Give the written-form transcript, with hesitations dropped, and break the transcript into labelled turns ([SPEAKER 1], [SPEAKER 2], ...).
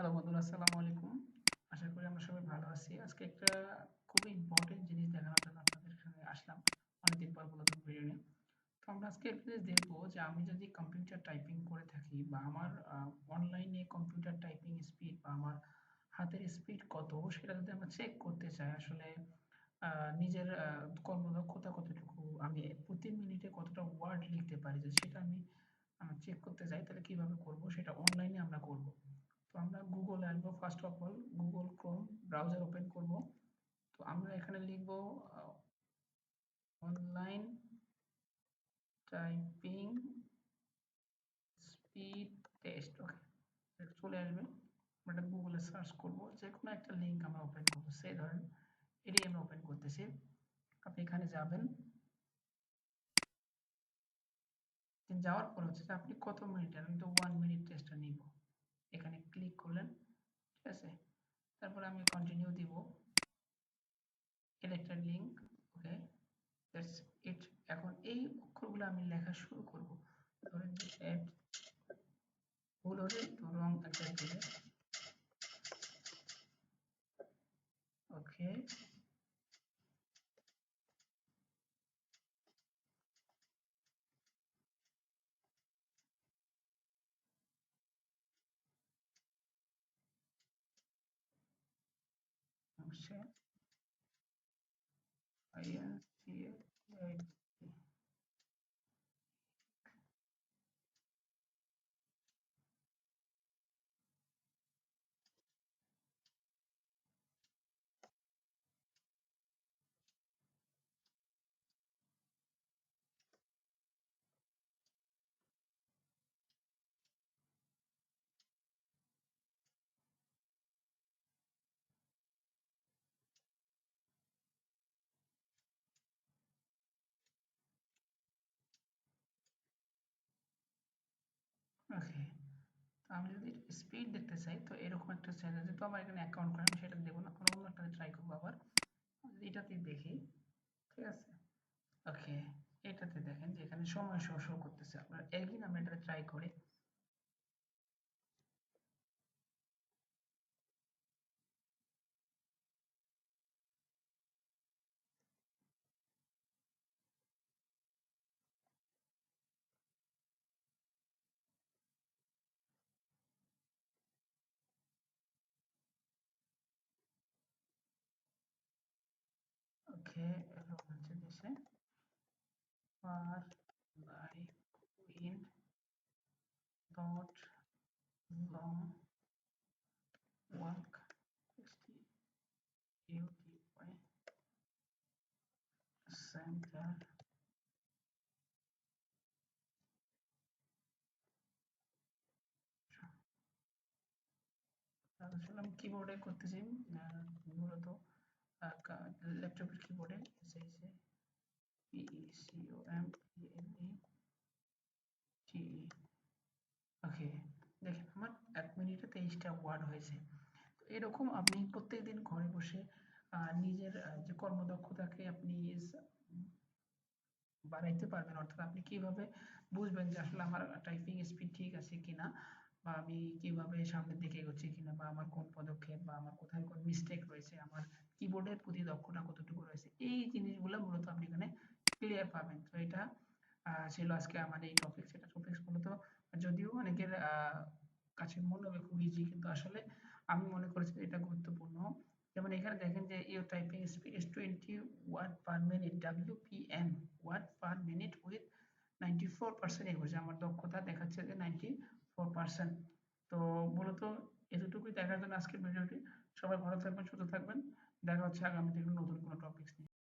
[SPEAKER 1] Hello বন্ধুরা, আসসালামু আলাইকুম। আশা করি আমরা সবাই ভালো আছি। আজকে একটা খুবই ইম্পর্টেন্ট জিনিস দেখানোর জন্য আপনাদের সঙ্গে আসলাম। অনেকদিন পর নতুন ভিডিও নিয়ে। তো আমরা আজকে একটা জিনিস দেখবো যে আমি যদি কম্পিউটার টাইপিং করে থাকি বা আমার অনলাইনে কম্পিউটার টাইপিং স্পিড বা আমার হাতের স্পিড কত সেটা যদি আমরা চেক করতে চাই আসলে নিজের কর্মদক্ষতা কতটুকু, আমি প্রতি মিনিটে কতটা ওয়ার্ড লিখতে পারি যদি সেটা আমি চেক করতে চাই তাহলে কিভাবে করব সেটা অনলাইনে আমরা করব। তো আমরা গুগলে আসবো, first of all Google Chrome browser open করব। তো আমরা এখানে লিখব অনলাইন টাইপিং স্পিড টেস্ট। ওকে, চলে আসবে। আমরা এটা গুগলে সার্চ করব, যে কোনো একটা লিঙ্ক আমরা ওপেন করব। সেই ধরেন এটাই আমরা ওপেন করতেছি। আপনি এখানে যাবেন, যাওয়ার পর হচ্ছে যে আপনি কত মিনিটের, আমি তো 1 মিনিট টেস্টটা নিব। এখানে ক্লিক করলেন, ঠিক আছে। তারপর আমি কন্টিনিউ দিব, এটা একটা লিঙ্ক। Okay, that's it. এখন এই অক্ষরগুলো আমি লেখা শুরু করব। ধরেন যে এড ভুল হলে তো রং একটা দিলে। ওকে, সে INCA ওকে। তো আমি যদি স্পিড দেখতে চাই তো এরকম একটা চাই, যেহেতু আমার এখানে অ্যাকাউন্ট করে আমি সেটা দেবো না, আমরা অন্য একটা ট্রাই করবো আবার। এটাতে দেখি, ঠিক আছে। ওকে, এটাতে দেখেন যে এখানে সময় শো করতেছে। আপনার একদিন আমরা এটাতে ট্রাই করি। ওকে, এরকম হচ্ছে দেশে পার বাই উইন্ড ডট লং ওয়ার্ক ইউটিউব সেন্টার। আসলে আমি কিবোর্ডে করতেছি, মূলত ল্যাপটপের কিবোর্ডে এসে PECOMPLETE। ওকে, দেখেন আমার 1 মিনিটে 23টা ওয়ার্ড হয়েছে। তো এরকম আপনি প্রত্যেকদিন ঘরে বসে নিজের যে কর্মদক্ষতাকে আপনি বাড়াইতে পারবেন। অর্থাৎ আপনি কিভাবে বুঝবেন যে আসলে আমার টাইপিং স্পিড ঠিক আছে কিনা, বা আমি কিভাবে সামনের দিকে এগোচ্ছি কিনা, বা আমার কোন পদক্ষেপ বা আমার কোথায় কোন মিস্টেক রয়েছে, আমার কিবোর্ডের প্রতি দক্ষতা কতটুকু রয়েছে, এই জিনিসগুলো মূলত আপনি এখানে ক্লিয়ার পাবেন। তো এটা ছিল আজকে আমার এই টপিক। সেটা টপিক্স মূলত যদিও অনেকের কাছে মনে হবে খুব ইজি, কিন্তু আসলে আমি মনে করেছি যে এটা গুরুত্বপূর্ণ। যেমন এখানে দেখেন যে your typing speed is 20 word per minute, WPM word per minute with 94% এগোচ্ছে। আমার দক্ষতা দেখাচ্ছে যে 94%। তো মূলত এতটুকুই দেখার জন্য আজকের ভিডিওটি। সবাই ভালো থাকবেন, সুস্থ থাকবেন। দেখা হচ্ছে আগামীতে নতুন কোনো টপিক্স নিয়ে।